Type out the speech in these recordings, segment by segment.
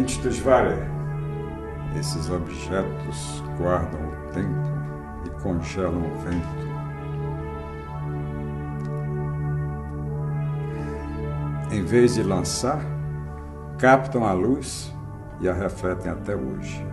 Ouvintes dos Vale, esses objetos guardam o tempo e congelam o vento. Em vez de lançar, captam a luz e a refletem até hoje.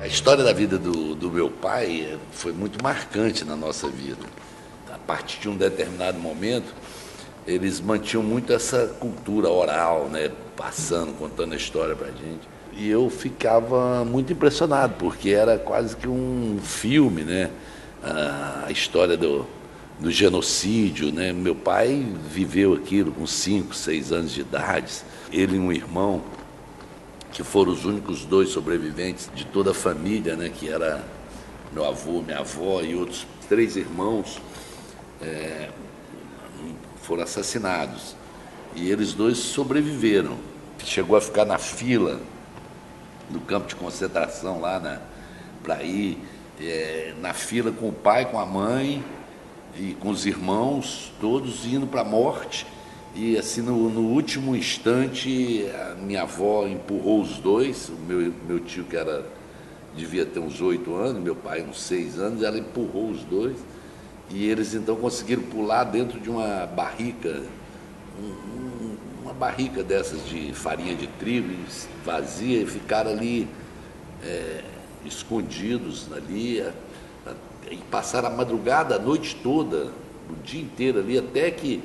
A história da vida do meu pai foi muito marcante na nossa vida. A partir de um determinado momento, eles mantinham muito essa cultura oral, né? Passando, contando a história para a gente. E eu ficava muito impressionado, porque era quase que um filme, né? A história do genocídio, né? Meu pai viveu aquilo com 5, 6 anos de idade. Ele e um irmão, que foram os únicos 2 sobreviventes de toda a família, né, que era meu avô, minha avó e outros 3 irmãos, foram assassinados. E eles 2 sobreviveram. Chegou a ficar na fila do campo de concentração lá para ir na fila com o pai, com a mãe e com os irmãos, todos indo para a morte. E assim, no último instante, a minha avó empurrou os 2, o meu tio que devia ter uns 8 anos, meu pai uns 6 anos, ela empurrou os 2, e eles então conseguiram pular dentro de uma barrica, uma barrica dessas de farinha de trigo, vazia, e ficaram ali escondidos ali, e passaram a madrugada, a noite toda, o dia inteiro ali, até que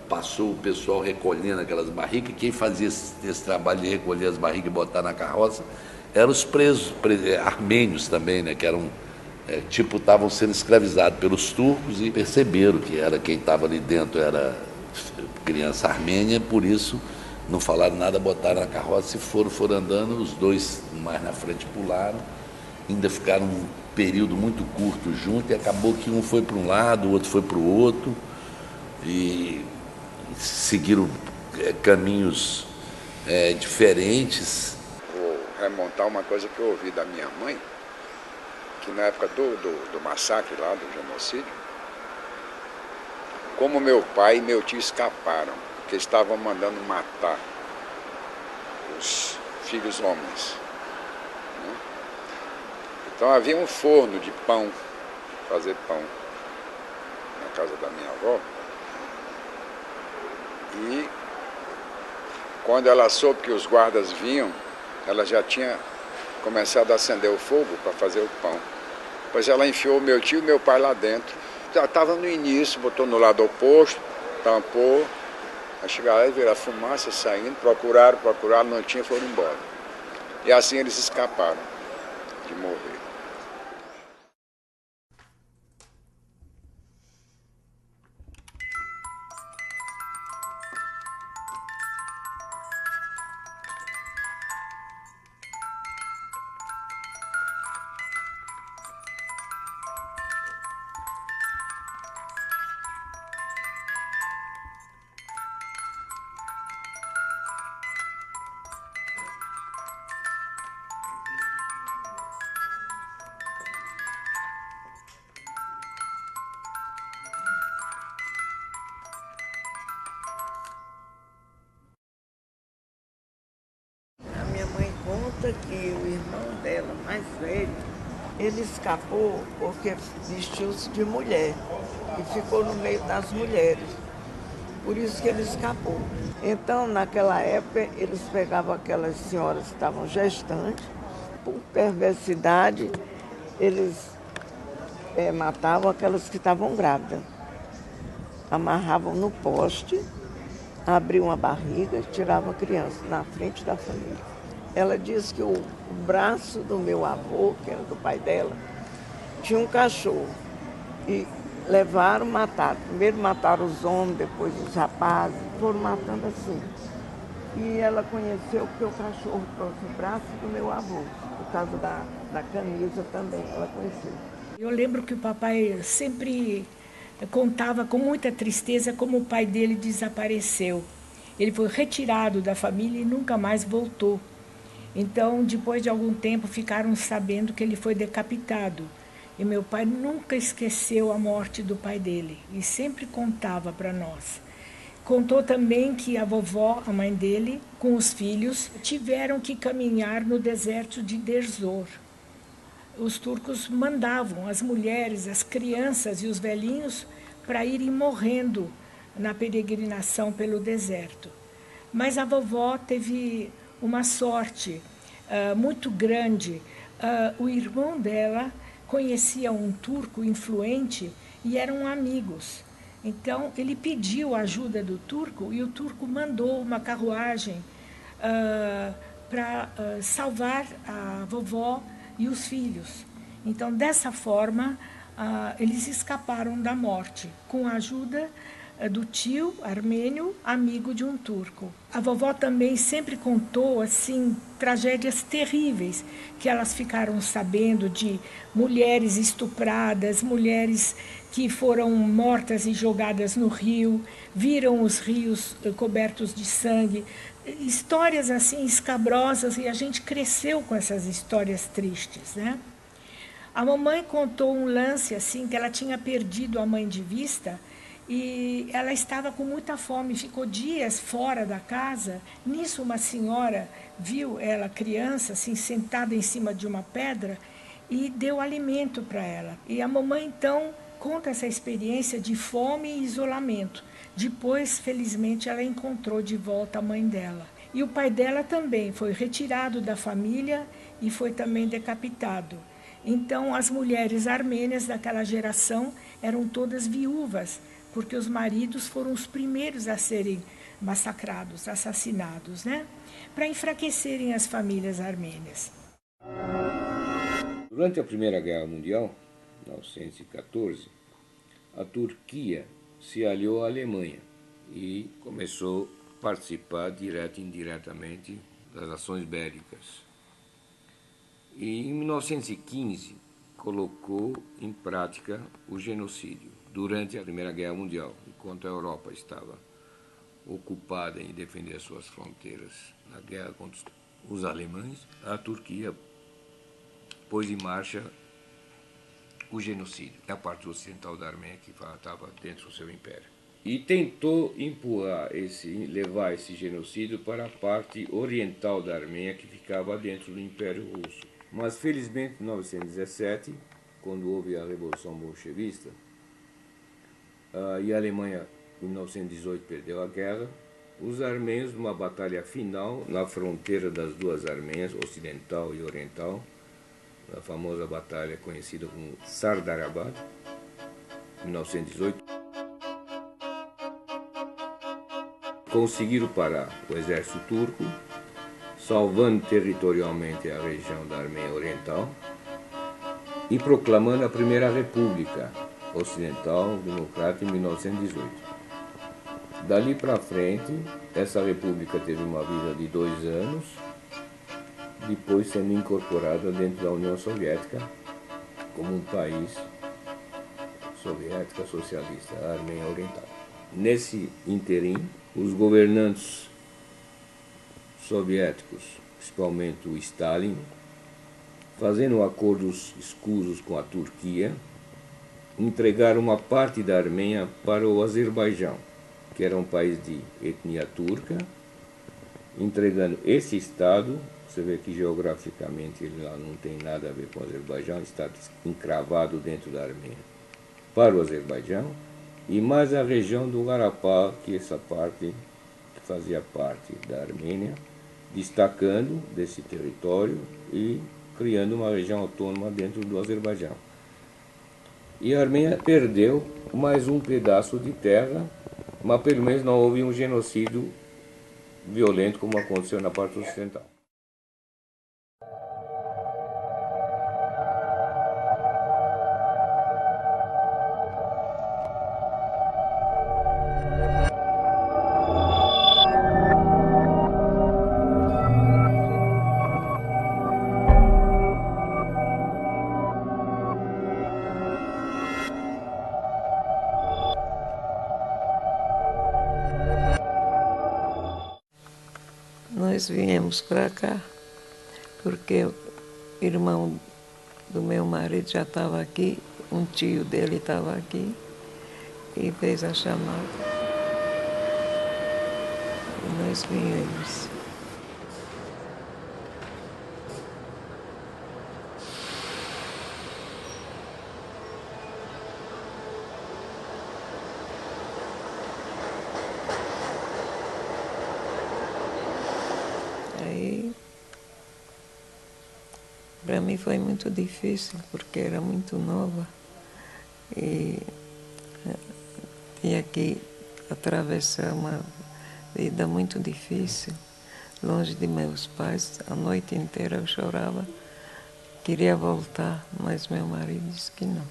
passou o pessoal recolhendo aquelas barricas. Quem fazia esse trabalho de recolher as barricas e botar na carroça eram os presos armênios também, né, que eram estavam sendo escravizados pelos turcos e perceberam que quem estava ali dentro era criança armênia, por isso não falaram nada, botaram na carroça e foram andando. Os 2 mais na frente pularam, ainda ficaram um período muito curto junto, e acabou que um foi para um lado, o outro foi para o outro, e seguiram caminhos diferentes. Vou remontar uma coisa que eu ouvi da minha mãe, que na época do massacre lá, do genocídio, como meu pai e meu tio escaparam, porque estavam mandando matar os filhos homens, né? Então havia um forno de pão, fazer pão, na casa da minha avó. E quando ela soube que os guardas vinham, ela já tinha começado a acender o fogo para fazer o pão. Depois ela enfiou meu tio e meu pai lá dentro. Já estava no início, botou no lado oposto, tampou. Aí chegaram lá e viram a fumaça saindo, procuraram, não tinha, foram embora. E assim eles escaparam de morrer. Que o irmão dela, mais velho, ele escapou porque vestiu-se de mulher e ficou no meio das mulheres. Por isso que ele escapou. Então, naquela época, eles pegavam aquelas senhoras que estavam gestantes, por perversidade, eles matavam aquelas que estavam grávidas. Amarravam no poste, abriam a barriga e tiravam a criança na frente da família. Ela disse que o braço do meu avô, que era do pai dela, tinha um cachorro. E levaram, mataram. Primeiro mataram os homens, depois os rapazes, foram matando assim. E ela conheceu porque o cachorro trouxe o braço do meu avô, por causa da camisa também, ela conheceu. Eu lembro que o papai sempre contava com muita tristeza como o pai dele desapareceu. Ele foi retirado da família e nunca mais voltou. Então, depois de algum tempo, ficaram sabendo que ele foi decapitado. E meu pai nunca esqueceu a morte do pai dele e sempre contava para nós. Contou também que a vovó, a mãe dele, com os filhos, tiveram que caminhar no deserto de Derzor. Os turcos mandavam as mulheres, as crianças e os velhinhos para irem morrendo na peregrinação pelo deserto. Mas a vovó teve uma sorte muito grande. O irmão dela conhecia um turco influente e eram amigos. Então, ele pediu a ajuda do turco e o turco mandou uma carruagem para salvar a vovó e os filhos. Então, dessa forma, eles escaparam da morte, com a ajuda do tio armênio, amigo de um turco. A vovó também sempre contou assim tragédias terríveis que elas ficaram sabendo de mulheres estupradas, mulheres que foram mortas e jogadas no rio, viram os rios cobertos de sangue, histórias assim escabrosas, e a gente cresceu com essas histórias tristes, né? A mamãe contou um lance assim que ela tinha perdido a mãe de vista e ela estava com muita fome, ficou dias fora da casa. Nisso uma senhora viu ela, criança, assim, sentada em cima de uma pedra e deu alimento para ela. E a mamãe então conta essa experiência de fome e isolamento. Depois, felizmente, ela encontrou de volta a mãe dela. E o pai dela também foi retirado da família e foi também decapitado. Então, as mulheres armênias daquela geração eram todas viúvas, porque os maridos foram os primeiros a serem massacrados, assassinados, né? Para enfraquecerem as famílias armênias. Durante a Primeira Guerra Mundial, 1914, a Turquia se aliou à Alemanha e começou a participar direta e indiretamente das ações bélicas. E em 1915 colocou em prática o genocídio durante a Primeira Guerra Mundial, enquanto a Europa estava ocupada em defender suas fronteiras na guerra contra os alemães. A Turquia pôs em marcha o genocídio na parte ocidental da Armênia, que estava dentro do seu império, e tentou levar esse genocídio para a parte oriental da Armênia, que ficava dentro do Império Russo. Mas felizmente em 1917, quando houve a Revolução Bolchevista, e a Alemanha em 1918 perdeu a guerra, os armênios, numa batalha final na fronteira das duas Armênias, ocidental e oriental, a famosa batalha conhecida como Sardarabad, em 1918, conseguiram parar o exército turco, salvando territorialmente a região da Armênia Oriental e proclamando a Primeira República Ocidental Democrática em 1918. Dali para frente, essa república teve uma vida de 2 anos, depois sendo incorporada dentro da União Soviética como um país soviético socialista, a Armênia Oriental. Nesse interim, os governantes soviéticos, principalmente o Stalin, fazendo acordos escusos com a Turquia, entregaram uma parte da Armênia para o Azerbaijão, que era um país de etnia turca, entregando esse estado. Você vê que geograficamente ele lá não tem nada a ver com o Azerbaijão, está encravado dentro da Armênia, para o Azerbaijão, e mais a região do Garapá, que essa parte que fazia parte da Armênia, destacando desse território e criando uma região autônoma dentro do Azerbaijão. E a Armênia perdeu mais um pedaço de terra, mas pelo menos não houve um genocídio violento como aconteceu na parte ocidental. nós viemos para cá, porque o irmão do meu marido já estava aqui, um tio dele estava aqui e fez a chamada. E nós viemos. Aí, para mim foi muito difícil, porque era muito nova e tinha que atravessar uma vida muito difícil, longe de meus pais. A noite inteira eu chorava, queria voltar, mas meu marido disse que não.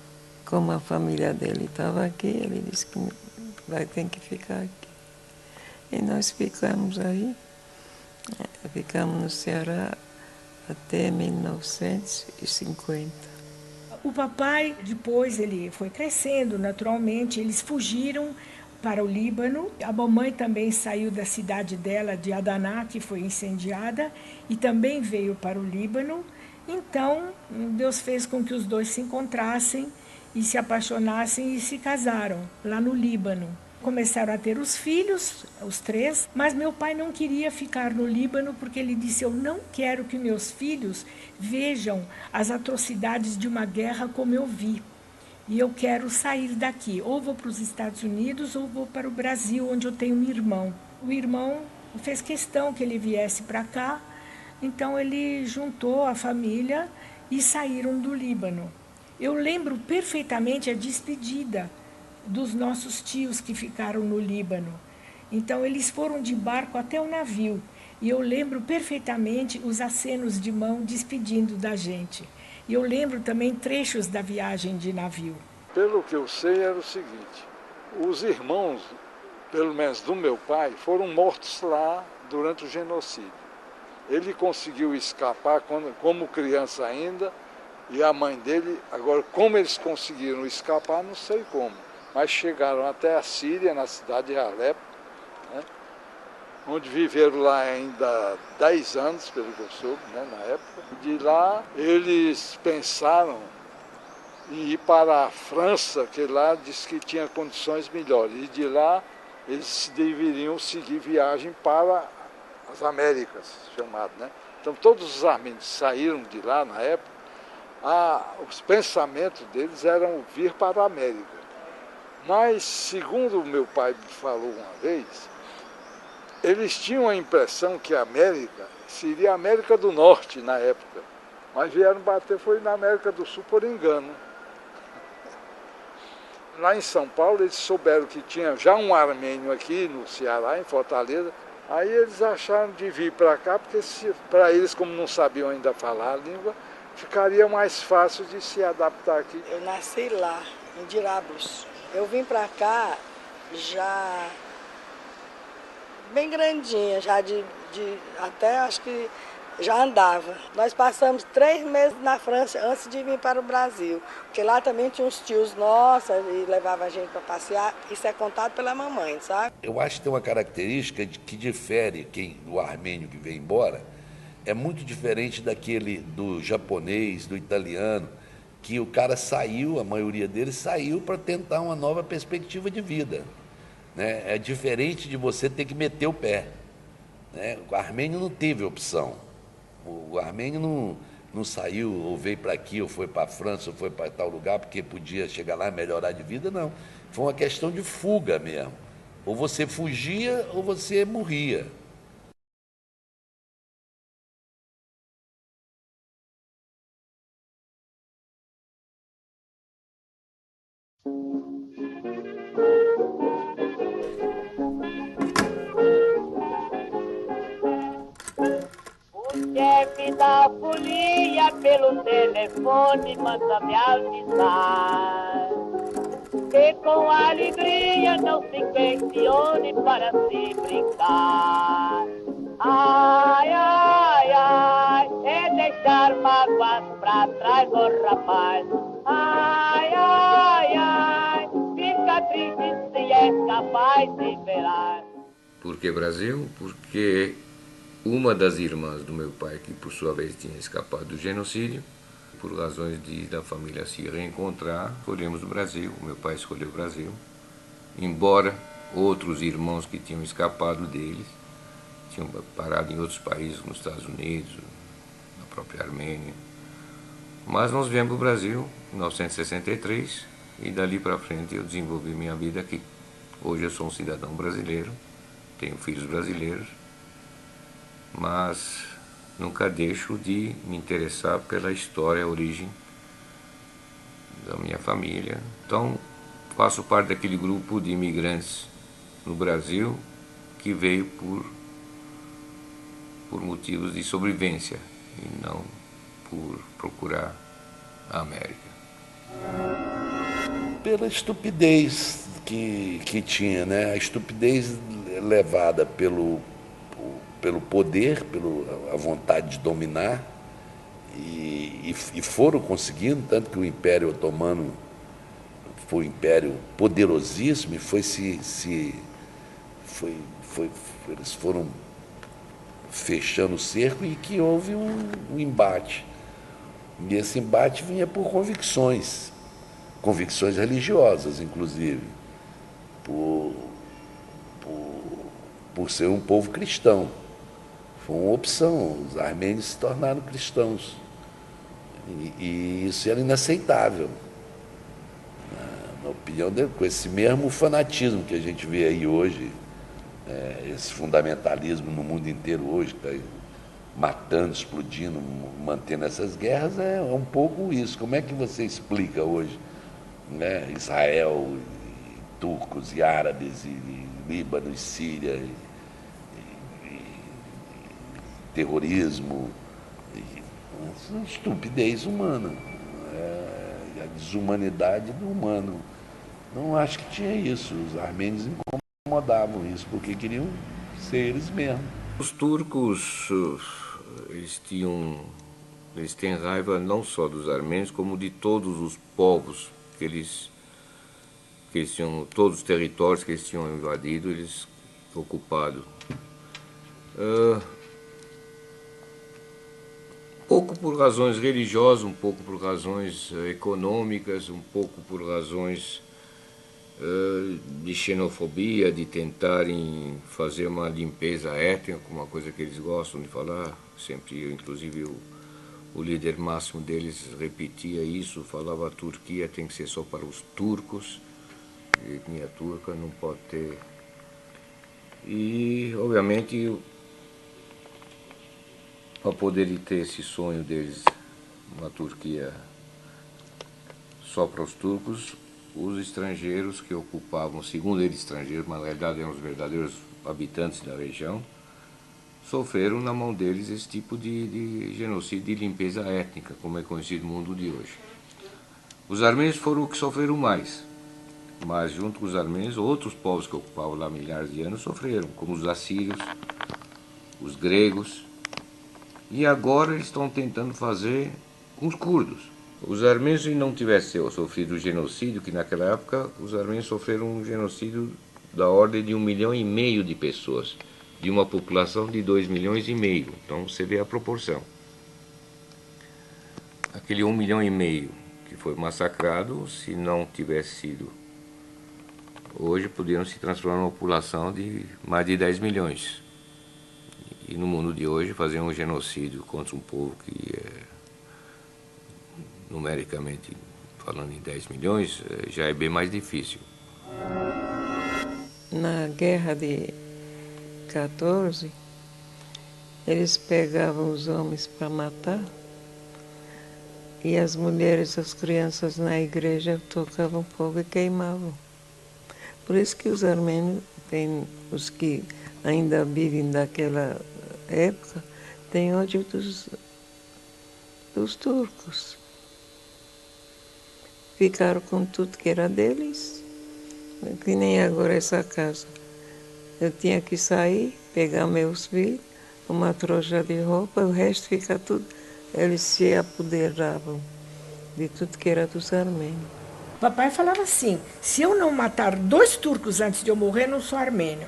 Como a família dele estava aqui, ele disse que vai ter que ficar aqui. E nós ficamos aí. Ficamos no Ceará até 1950. O papai, depois ele foi crescendo naturalmente, eles fugiram para o Líbano. A mamãe também saiu da cidade dela, de Adaná, que foi incendiada, e também veio para o Líbano. Então, Deus fez com que os dois se encontrassem e se apaixonassem e se casaram lá no Líbano. Começaram a ter os filhos, os 3, mas meu pai não queria ficar no Líbano porque ele disse: eu não quero que meus filhos vejam as atrocidades de uma guerra como eu vi. E eu quero sair daqui, ou vou para os Estados Unidos ou vou para o Brasil, onde eu tenho um irmão. O irmão fez questão que ele viesse para cá, então ele juntou a família e saíram do Líbano. Eu lembro perfeitamente a despedida dos nossos tios que ficaram no Líbano. Então, eles foram de barco até o navio. E eu lembro perfeitamente os acenos de mão despedindo da gente. E eu lembro também trechos da viagem de navio. Pelo que eu sei, era o seguinte: os irmãos, pelo menos do meu pai, foram mortos lá durante o genocídio. Ele conseguiu escapar como criança ainda, e a mãe dele, agora, como eles conseguiram escapar, não sei como. Mas chegaram até a Síria, na cidade de Alepo, né, onde viveram lá ainda 10 anos, pelo que eu soube, né, na época. De lá, eles pensaram em ir para a França, que lá disse que tinha condições melhores. E de lá, eles deveriam seguir viagem para as Américas, chamado, né? Então, todos os armênios saíram de lá, na época, os pensamentos deles eram vir para a América. Mas, segundo meu pai me falou uma vez, eles tinham a impressão que a América seria a América do Norte na época, mas vieram bater foi na América do Sul por engano. Lá em São Paulo eles souberam que tinha já um armênio aqui no Ceará, em Fortaleza, aí eles acharam de vir para cá, porque para eles, como não sabiam ainda falar a língua, ficaria mais fácil de se adaptar aqui. Eu nasci lá, em Dirablos. Eu vim para cá já bem grandinha, já até acho que já andava. Nós passamos 3 meses na França antes de vir para o Brasil, porque lá também tinha uns tios nossos e levava a gente para passear. Isso é contado pela mamãe, sabe? Eu acho que tem uma característica que difere do armênio que vem embora, é muito diferente daquele do japonês, do italiano, que o cara saiu, a maioria deles saiu para tentar uma nova perspectiva de vida, né? É diferente de você ter que meter o pé, né? O armênio não teve opção. O armênio não saiu ou veio para aqui, ou foi para a França, ou foi para tal lugar, porque podia chegar lá e melhorar de vida, não. Foi uma questão de fuga mesmo. Ou você fugia ou você morria. Chefe da folia pelo telefone manda me avisar que com alegria não se questione para se brincar. Ai, ai, ai, é deixar mágoas pra trás, oh rapaz. Ai, ai, ai, fica triste se é capaz de esperar. Por que Brasil? Porque uma das irmãs do meu pai, que por sua vez tinha escapado do genocídio, por razões da família se reencontrar, escolhemos o Brasil. O meu pai escolheu o Brasil, embora outros irmãos que tinham escapado deles tinham parado em outros países, nos Estados Unidos, na própria Armênia. Mas nós viemos para o Brasil em 1963 e dali para frente eu desenvolvi minha vida aqui. Hoje eu sou um cidadão brasileiro, tenho filhos brasileiros, mas nunca deixo de me interessar pela história, a origem da minha família. Então, faço parte daquele grupo de imigrantes no Brasil que veio por motivos de sobrevivência e não por procurar a América. Pela estupidez que tinha, né? A estupidez levada pelo poder, pela vontade de dominar, e foram conseguindo, tanto que o Império Otomano foi um império poderosíssimo e eles foram fechando o cerco e que houve um embate. E esse embate vinha por convicções religiosas, inclusive, por ser um povo cristão. Foi uma opção, os armênios se tornaram cristãos. E isso era inaceitável, na opinião dele, com esse mesmo fanatismo que a gente vê aí hoje, esse fundamentalismo no mundo inteiro hoje, que está matando, explodindo, mantendo essas guerras, é um pouco isso. Como é que você explica hoje, né, Israel, e turcos e árabes, e Líbano e Síria, e terrorismo, essa estupidez humana, a desumanidade do humano. Não acho que tinha isso. Os armênios incomodavam isso, porque queriam ser eles mesmos. Os turcos, eles têm raiva não só dos armênios, como de todos os povos que eles tinham, todos os territórios que eles tinham invadido, eles ocupado. Pouco por razões religiosas, um pouco por razões econômicas, um pouco por razões de xenofobia, de tentarem fazer uma limpeza étnica, uma coisa que eles gostam de falar. Sempre, inclusive, o líder máximo deles repetia isso, falava: a Turquia tem que ser só para os turcos, a etnia turca não pode ter. E, obviamente, para poder ter esse sonho deles, uma Turquia só para os turcos, os estrangeiros que ocupavam, segundo eles estrangeiros, mas na realidade eram os verdadeiros habitantes da região, sofreram na mão deles esse tipo de genocídio, de limpeza étnica, como é conhecido no mundo de hoje. Os armênios foram os que sofreram mais, mas junto com os armênios, outros povos que ocupavam lá milhares de anos sofreram, como os assírios, os gregos, e agora eles estão tentando fazer com os curdos. Os armênios, se não tivessem sofrido o genocídio, que naquela época os armênios sofreram um genocídio da ordem de 1,5 milhão de pessoas, de uma população de 2,5 milhões. Então você vê a proporção. Aquele 1,5 milhão que foi massacrado, se não tivesse sido, hoje poderiam se transformar numa população de mais de 10 milhões. E no mundo de hoje, fazer um genocídio contra um povo que numericamente falando em 10 milhões, já é bem mais difícil. Na guerra de 14, eles pegavam os homens para matar e as mulheres, as crianças na igreja tocavam fogo e queimavam. Por isso que os armênios, os que ainda vivem daquela época, têm ódio dos turcos. Ficaram com tudo que era deles, que nem agora essa casa. Eu tinha que sair, pegar meus filhos, uma trouxa de roupa, o resto fica tudo. Eles se apoderavam de tudo que era dos armênios. Papai falava assim: se eu não matar 2 turcos antes de eu morrer, não sou armênio.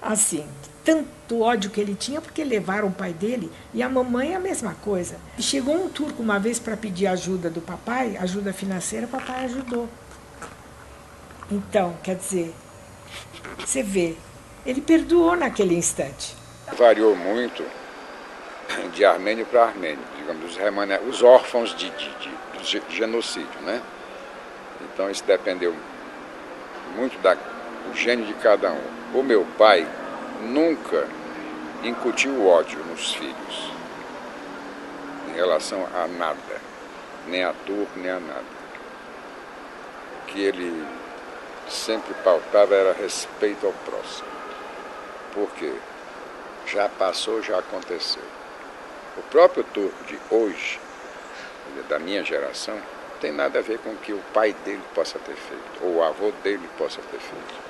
assim, tanto ódio que ele tinha, porque levaram o pai dele, e a mamãe a mesma coisa. E chegou um turco uma vez para pedir ajuda do papai, ajuda financeira, o papai ajudou. Então, quer dizer, você vê, ele perdoou naquele instante. Variou muito de armênio para armênio, digamos, os órfãos de genocídio, né? Então isso dependeu muito do gênio de cada um. O meu pai nunca incutiu ódio nos filhos, em relação a nada, nem a turco, nem a nada. O que ele sempre pautava era respeito ao próximo. Por quê? Já passou, já aconteceu. O próprio turco de hoje, da minha geração, não tem nada a ver com o que o pai dele possa ter feito, ou o avô dele possa ter feito.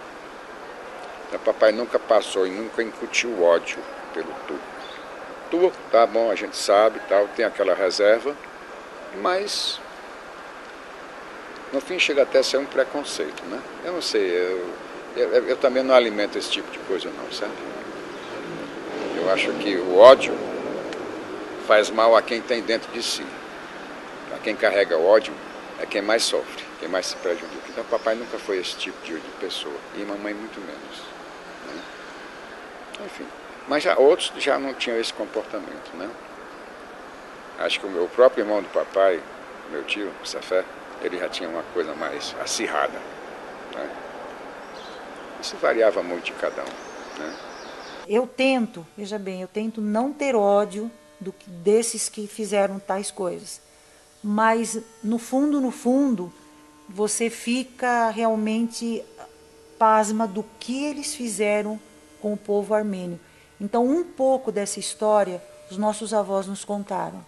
Então, papai nunca passou e nunca incutiu ódio pelo turco. Turco, tá bom, a gente sabe, tal, tem aquela reserva, mas no fim chega até a ser um preconceito, né? Eu não sei, eu também não alimento esse tipo de coisa não, sabe? Eu acho que o ódio faz mal a quem tem dentro de si. A quem carrega ódio é quem mais sofre, quem mais se prejudica. Então papai nunca foi esse tipo de pessoa, e mamãe muito menos. Né? Enfim, mas outros já não tinham esse comportamento, né? Acho que o próprio irmão do papai, meu tio, Safé, ele já tinha uma coisa mais acirrada. Né? Isso variava muito de cada um. Né? Eu tento, veja bem, eu tento não ter ódio desses que fizeram tais coisas. Mas, no fundo, você fica realmente pasma do que eles fizeram com o povo armênio. Então, um pouco dessa história, os nossos avós nos contaram.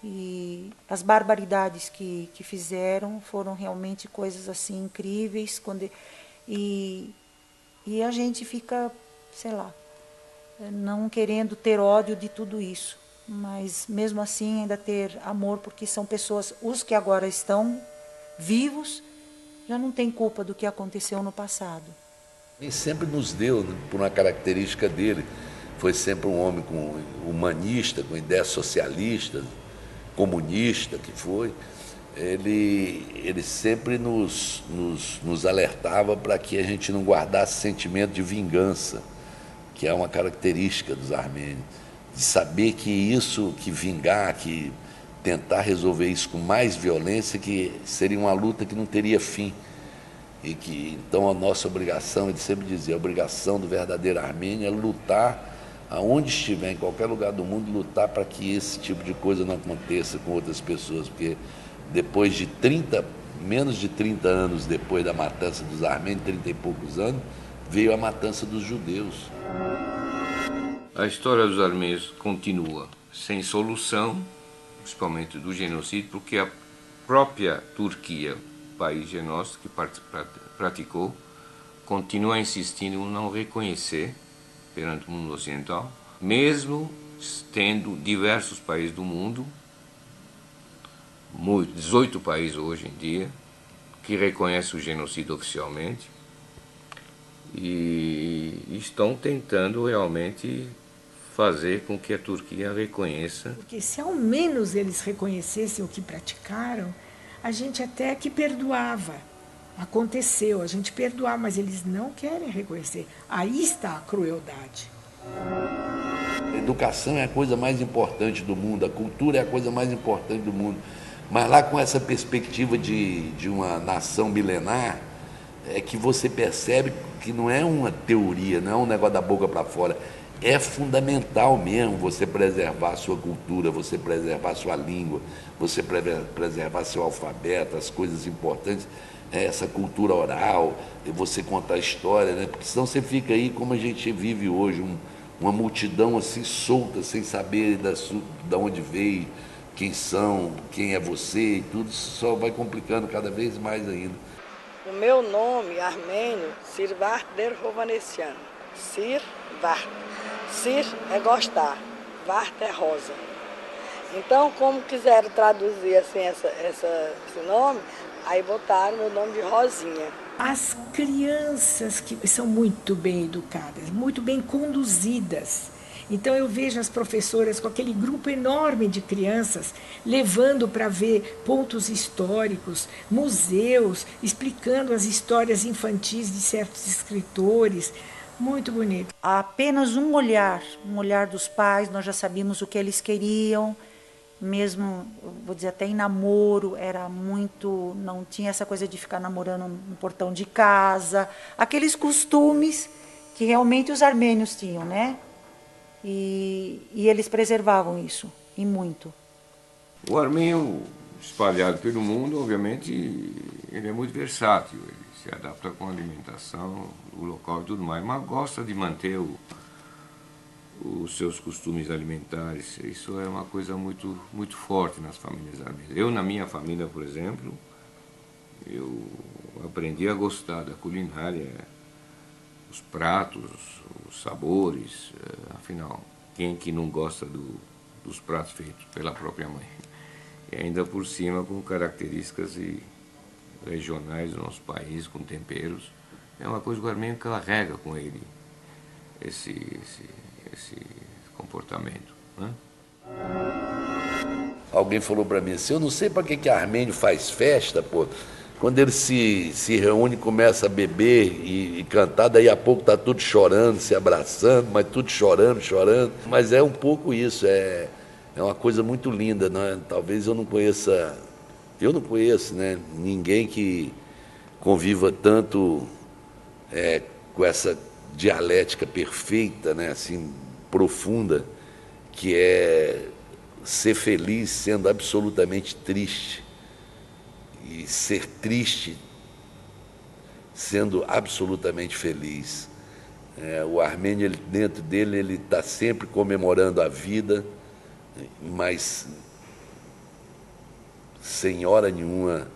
E as barbaridades que fizeram foram realmente coisas assim incríveis. E a gente fica, sei lá, não querendo ter ódio de tudo isso, mas mesmo assim ainda ter amor, porque são pessoas, os que agora estão vivos, já não tem culpa do que aconteceu no passado. Ele sempre nos deu, né, por uma característica dele, foi sempre um homem humanista, com ideias socialistas, comunista que foi. Ele sempre nos alertava para que a gente não guardasse sentimento de vingança, que é uma característica dos armênios, de saber que isso, que vingar, que tentar resolver isso com mais violência, que seria uma luta que não teria fim. E que, então, a nossa obrigação, ele sempre dizia, a obrigação do verdadeiro armênio é lutar, aonde estiver, em qualquer lugar do mundo, lutar para que esse tipo de coisa não aconteça com outras pessoas, porque depois de menos de 30 anos depois da matança dos armênios, 30 e poucos anos, veio a matança dos judeus. A história dos armênios continua sem solução, principalmente do genocídio, porque a própria Turquia, país genocida que praticou, continua insistindo em não reconhecer perante o mundo ocidental, mesmo tendo diversos países do mundo, 18 países hoje em dia, que reconhecem o genocídio oficialmente e estão tentando realmente fazer com que a Turquia reconheça. Porque se ao menos eles reconhecessem o que praticaram, a gente até que perdoava. Aconteceu, a gente perdoava, mas eles não querem reconhecer. Aí está a crueldade. A educação é a coisa mais importante do mundo, a cultura é a coisa mais importante do mundo. Mas lá com essa perspectiva de uma nação milenar, é que você percebe que não é uma teoria, não é um negócio da boca para fora. É fundamental mesmo você preservar a sua cultura, você preservar a sua língua, você preservar seu alfabeto, as coisas importantes, essa cultura oral, você contar a história, né? Porque senão você fica aí como a gente vive hoje, uma multidão assim solta, sem saber de onde veio, quem são, quem é você, e tudo isso só vai complicando cada vez mais ainda. O meu nome armênio, Sirvart der Hovanessian. Sirvart. Sir é gostar, Vart é rosa. Então, como quiseram traduzir assim esse nome, aí botaram meu nome de Rosinha. As crianças que são muito bem educadas, muito bem conduzidas. Então eu vejo as professoras com aquele grupo enorme de crianças levando para ver pontos históricos, museus, explicando as histórias infantis de certos escritores. Muito bonito. Apenas um olhar dos pais, nós já sabíamos o que eles queriam, mesmo, vou dizer, até em namoro, era muito, não tinha essa coisa de ficar namorando no portão de casa, aqueles costumes que realmente os armênios tinham, né? E eles preservavam isso, e muito. O armênio, espalhado pelo mundo, obviamente, ele é muito versátil, ele se adapta com a alimentação, o local e tudo mais, mas gosta de manter os seus costumes alimentares. Isso é uma coisa muito, muito forte nas famílias armênias. Eu, na minha família, por exemplo, eu aprendi a gostar da culinária, os pratos, os sabores, afinal, quem que não gosta dos pratos feitos pela própria mãe? E ainda por cima com características regionais do nosso país, com temperos. É uma coisa que o armênio carrega com ele, esse comportamento, né? Alguém falou para mim assim, eu não sei para que armênio faz festa, pô. Quando ele se reúne, começa a beber e cantar, daí a pouco tá tudo chorando, se abraçando, mas tudo chorando. Mas é um pouco isso, é uma coisa muito linda, né? Talvez eu não conheço, né, ninguém que conviva tanto com essa dialética perfeita, né, assim, profunda, que é ser feliz sendo absolutamente triste e ser triste sendo absolutamente feliz. O armênio, dentro dele, ele está sempre comemorando a vida, mas sem hora nenhuma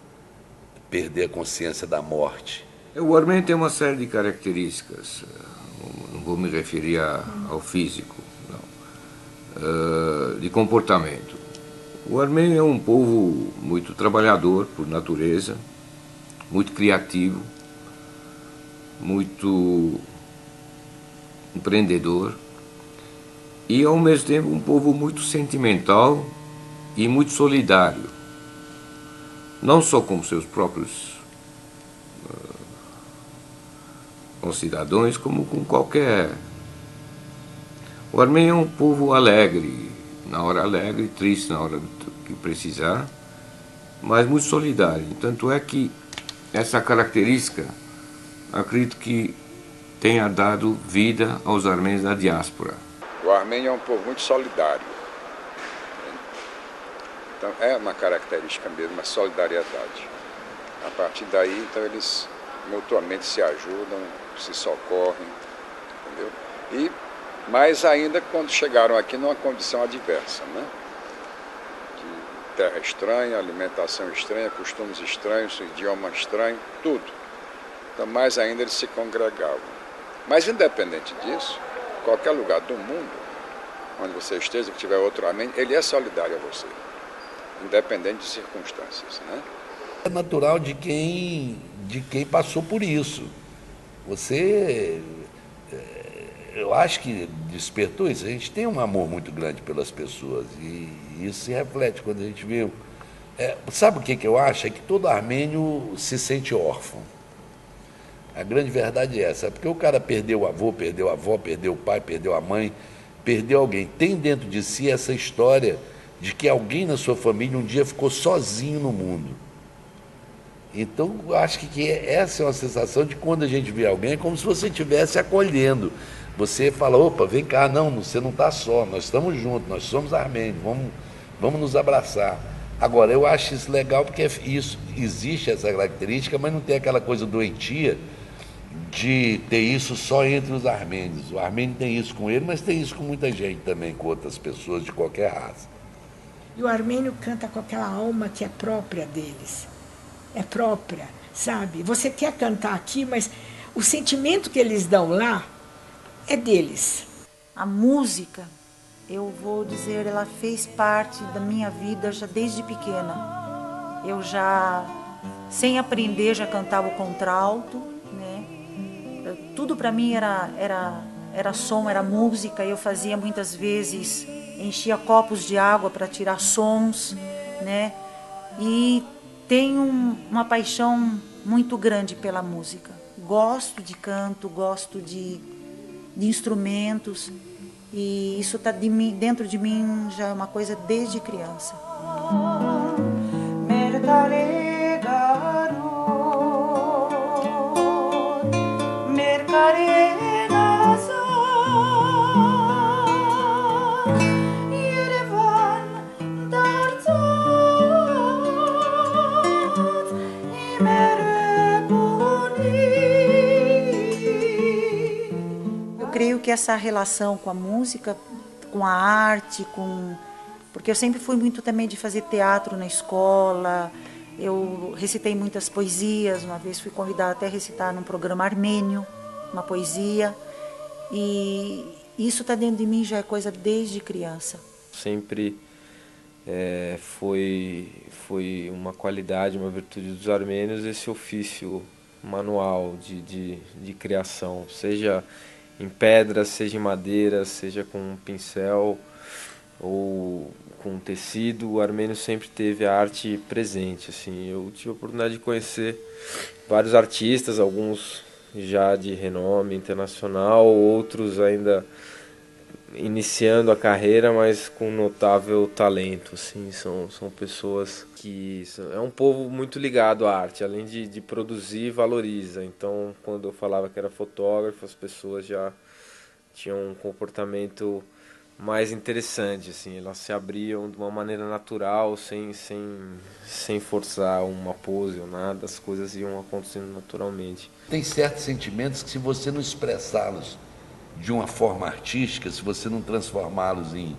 perder a consciência da morte. O armênio tem uma série de características, não vou me referir ao físico, não, de comportamento. O armênio é um povo muito trabalhador por natureza, muito criativo, muito empreendedor e, ao mesmo tempo, um povo muito sentimental e muito solidário, não só com seus próprios concidadãos, como com qualquer... O armênio é um povo alegre, na hora alegre, triste na hora que precisar, mas muito solidário. Tanto é que essa característica, acredito que tenha dado vida aos armênios da diáspora. O armênio é um povo muito solidário. Então é uma característica mesmo, a solidariedade. A partir daí, então, eles mutuamente se ajudam, se socorrem, entendeu? E mais ainda quando chegaram aqui numa condição adversa, né? De terra estranha, alimentação estranha, costumes estranhos, idioma estranho, tudo. Então mais ainda eles se congregavam. Mas independente disso, qualquer lugar do mundo, onde você esteja, que tiver outro armênio, ele é solidário a você, independente de circunstâncias, né? É natural de quem passou por isso. Eu acho que despertou isso. A gente tem um amor muito grande pelas pessoas e isso se reflete quando a gente vê. Sabe o que eu acho? É que todo armênio se sente órfão. A grande verdade é essa, porque o cara perdeu o avô, perdeu a avó, perdeu o pai, perdeu a mãe, perdeu alguém. Tem dentro de si essa história de que alguém na sua família um dia ficou sozinho no mundo. Então, eu acho que essa é uma sensação de quando a gente vê alguém, é como se você estivesse acolhendo. Você fala, opa, vem cá, não, você não está só, nós estamos juntos, nós somos armênios, vamos nos abraçar. Agora, eu acho isso legal porque existe essa característica, mas não tem aquela coisa doentia de ter isso só entre os armênios. O armênio tem isso com ele, mas tem isso com muita gente também, com outras pessoas de qualquer raça. E o armênio canta com aquela alma que é própria deles. É própria, sabe? Você quer cantar aqui, mas o sentimento que eles dão lá é deles. A música, eu vou dizer, ela fez parte da minha vida já desde pequena. Eu já sem aprender já cantava o contralto, né? Tudo para mim era som, era música. Eu fazia muitas vezes, enchia copos de água para tirar sons, né? E tenho uma paixão muito grande pela música. Gosto de canto, gosto de instrumentos, e isso está dentro de mim já é uma coisa desde criança. Eu creio que essa relação com a música, com a arte, porque eu sempre fui muito também de fazer teatro na escola, eu recitei muitas poesias, uma vez fui convidada até a recitar num programa armênio, uma poesia, e isso está dentro de mim, já é coisa desde criança. Sempre foi uma qualidade, uma virtude dos armênios esse ofício manual de criação, seja em pedra, seja em madeira, seja com um pincel ou com tecido. O armênio sempre teve a arte presente. Assim, eu tive a oportunidade de conhecer vários artistas, alguns já de renome internacional, outros ainda iniciando a carreira, mas com notável talento. Assim, são pessoas que... É um povo muito ligado à arte, além de produzir, valoriza. Então, quando eu falava que era fotógrafo, as pessoas já tinham um comportamento mais interessante, assim, elas se abriam de uma maneira natural, sem forçar uma pose ou nada, as coisas iam acontecendo naturalmente. Tem certos sentimentos que, se você não expressá-los de uma forma artística, se você não transformá-los em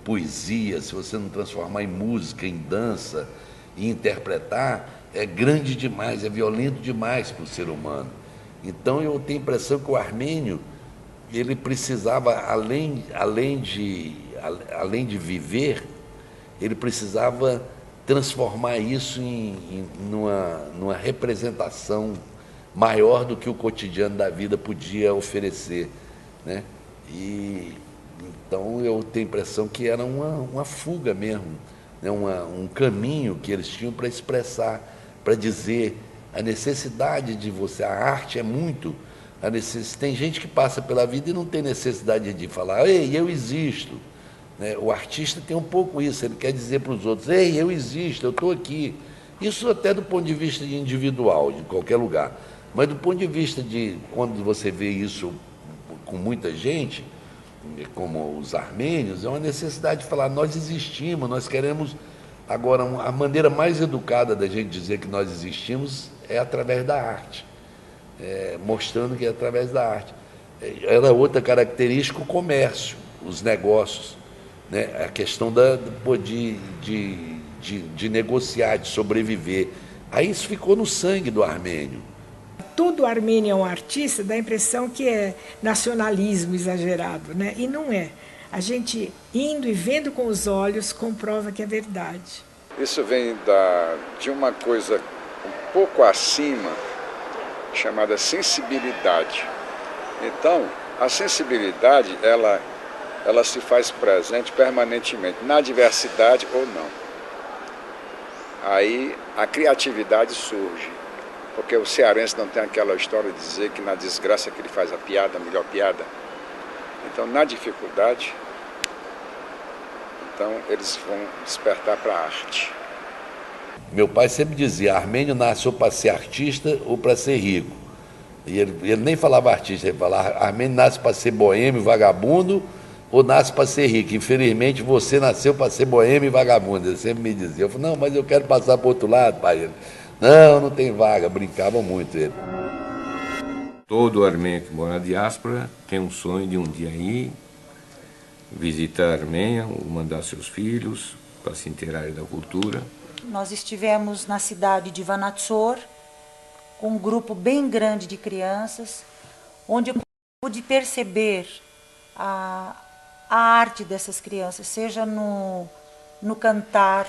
poesia, se você não transformar em música, em dança, e interpretar, é grande demais, é violento demais para o ser humano. Então eu tenho a impressão que o armênio, ele precisava, além de viver, ele precisava transformar isso numa representação maior do que o cotidiano da vida podia oferecer, né? E então eu tenho a impressão que era uma fuga mesmo, né? Um caminho que eles tinham para expressar, para dizer a necessidade de você. A arte é muito... Tem gente que passa pela vida e não tem necessidade de falar, ei, eu existo. Né? O artista tem um pouco isso, ele quer dizer para os outros, ei, eu existo, eu estou aqui. Isso até do ponto de vista individual, de qualquer lugar. Mas do ponto de vista de quando você vê isso com muita gente, como os armênios, é uma necessidade de falar, nós existimos, nós queremos... Agora, a maneira mais educada da gente dizer que nós existimos é através da arte. Mostrando que é através da arte. Era outra característica o comércio, os negócios, né? A questão de negociar, de sobreviver. Aí isso ficou no sangue do armênio. Todo armênio é um artista, dá a impressão que é nacionalismo exagerado, né? E não é. A gente, indo e vendo com os olhos, comprova que é verdade. Isso vem de uma coisa um pouco acima, chamada sensibilidade. Então, a sensibilidade, ela se faz presente permanentemente, na diversidade ou não. Aí a criatividade surge, porque o cearense não tem aquela história de dizer que na desgraça que ele faz a piada, a melhor piada. Então, na dificuldade, então eles vão despertar para a arte. Meu pai sempre dizia, armênio nasceu para ser artista ou para ser rico. E ele nem falava artista, ele falava, armênio nasce para ser boêmio, vagabundo, ou nasce para ser rico. Infelizmente, você nasceu para ser boêmio e vagabundo. Ele sempre me dizia. Eu falei, não, mas eu quero passar para o outro lado, pai. Ele, não tem vaga. Brincavam muito ele. Todo armênio que mora na diáspora tem um sonho de um dia ir visitar a Armênia, ou mandar seus filhos para se inteirarem da cultura. Nós estivemos na cidade de Vanatsor, com um grupo bem grande de crianças, onde eu pude perceber a arte dessas crianças, seja no cantar,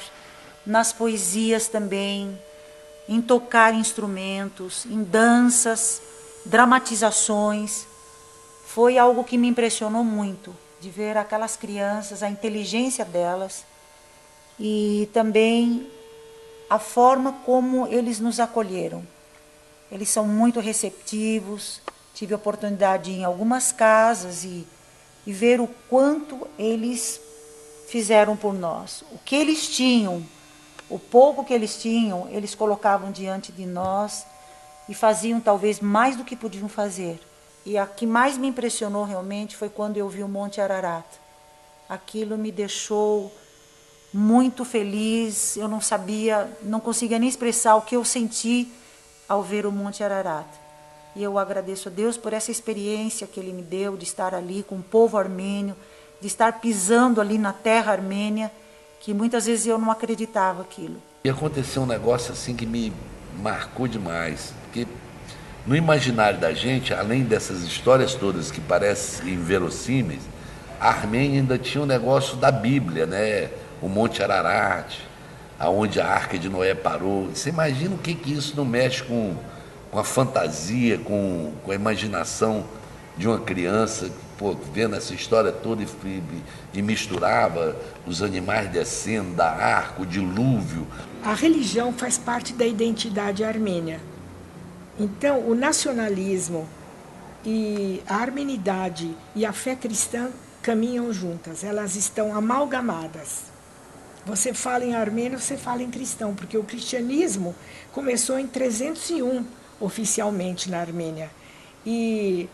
nas poesias também, em tocar instrumentos, em danças, dramatizações. Foi algo que me impressionou muito, de ver aquelas crianças, a inteligência delas e também a forma como eles nos acolheram. Eles são muito receptivos. Tive a oportunidade de ir em algumas casas e ver o quanto eles fizeram por nós. O que eles tinham, o pouco que eles tinham, eles colocavam diante de nós e faziam talvez mais do que podiam fazer. E a que mais me impressionou realmente foi quando eu vi o Monte Ararat. Aquilo me deixou muito feliz. Eu não sabia, não conseguia nem expressar o que eu senti ao ver o Monte Ararat. E eu agradeço a Deus por essa experiência que Ele me deu de estar ali com o povo armênio, de estar pisando ali na terra armênia, que muitas vezes eu não acreditava aquilo. E aconteceu um negócio assim que me marcou demais, porque no imaginário da gente, além dessas histórias todas que parecem inverossímeis, a Armênia ainda tinha um negócio da Bíblia, né? O Monte Ararat, aonde a Arca de Noé parou. Você imagina o que isso não mexe com a fantasia, com a imaginação de uma criança, pô, vendo essa história toda e misturava os animais descendo da arca, o dilúvio. A religião faz parte da identidade armênia. Então, o nacionalismo e a armenidade e a fé cristã caminham juntas, elas estão amalgamadas. Você fala em armênio, você fala em cristão, porque o cristianismo começou em 301, oficialmente na Armênia. E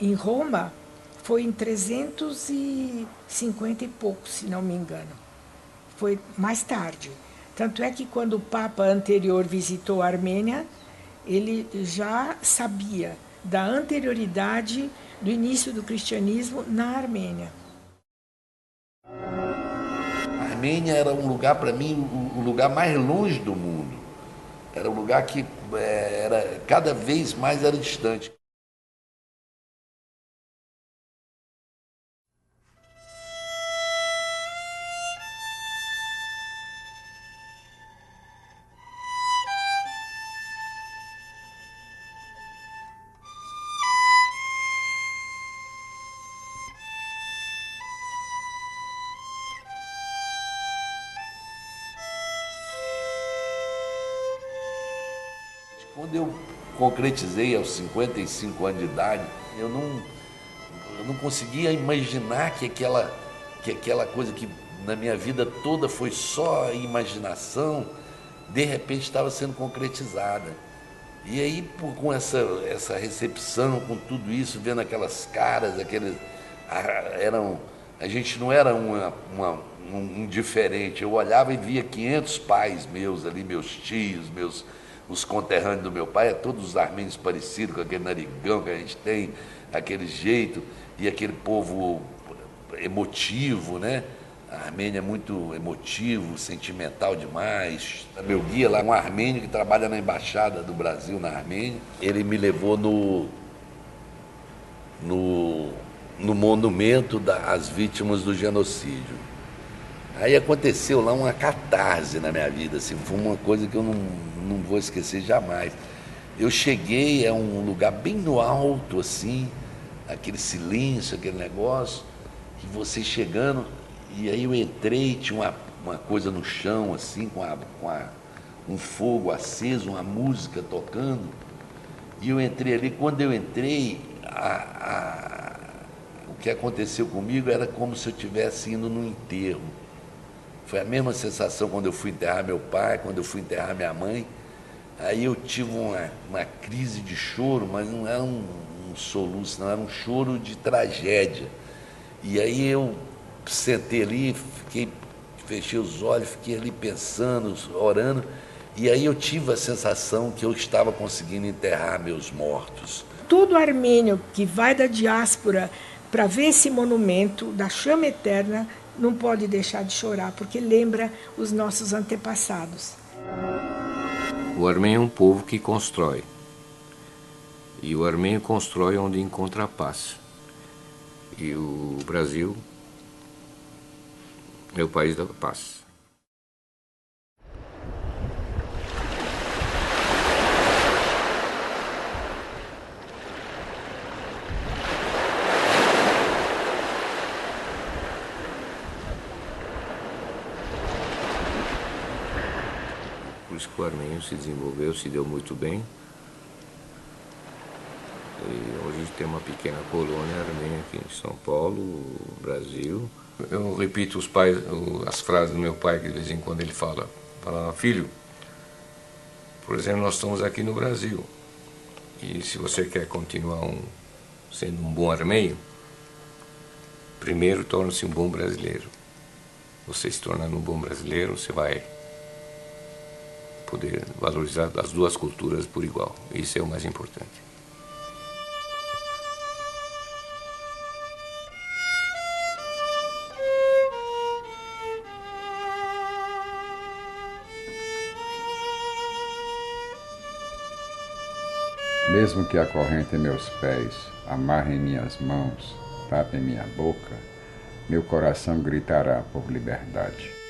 em Roma foi em 350 e pouco, se não me engano. Foi mais tarde. Tanto é que quando o Papa anterior visitou a Armênia, ele já sabia da anterioridade do início do cristianismo na Armênia. A Armênia era um lugar, para mim, o lugar mais longe do mundo. Era um lugar que era cada vez mais era distante. Quando eu concretizei aos 55 anos de idade, eu não conseguia imaginar que aquela coisa que na minha vida toda foi só imaginação, de repente estava sendo concretizada. E aí, com essa recepção, com tudo isso, vendo aquelas caras, a gente não era um diferente. Eu olhava e via 500 pais meus ali, meus tios, os conterrâneos do meu pai, todos os armênios parecidos com aquele narigão que a gente tem, aquele jeito, e aquele povo emotivo, né? A Armênia é muito emotivo, sentimental demais. Meu guia lá, um armênio que trabalha na embaixada do Brasil na Armênia, ele me levou no monumento às vítimas do genocídio. Aí aconteceu lá uma catarse na minha vida, assim, foi uma coisa que eu não vou esquecer jamais. Eu cheguei a um lugar bem no alto, assim, aquele silêncio, aquele negócio, e você chegando, e aí eu entrei, tinha uma coisa no chão, assim, com um fogo aceso, uma música tocando, e eu entrei ali. Quando eu entrei, o que aconteceu comigo era como se eu estivesse indo num enterro. Foi a mesma sensação quando eu fui enterrar meu pai, quando eu fui enterrar minha mãe. Aí eu tive uma crise de choro, mas não era um soluço, não, era um choro de tragédia. E aí eu sentei ali, fechei os olhos, fiquei ali pensando, orando, e aí eu tive a sensação que eu estava conseguindo enterrar meus mortos. Todo armênio que vai da diáspora para ver esse monumento da chama eterna não pode deixar de chorar, porque lembra os nossos antepassados. O armênio é um povo que constrói. E o armênio constrói onde encontra a paz. E o Brasil é o país da paz. por isso que o armênio se desenvolveu, se deu muito bem. E hoje tem uma pequena colônia armênia aqui em São Paulo, Brasil. Eu repito as frases do meu pai, que de vez em quando ele fala, filho, por exemplo, nós estamos aqui no Brasil, e se você quer continuar sendo um bom armênio, primeiro torne-se um bom brasileiro. Você se tornando um bom brasileiro, você vai poder valorizar as duas culturas por igual. Isso é o mais importante. Mesmo que acorrentem meus pés, amarrem minhas mãos, tapem minha boca, meu coração gritará por liberdade.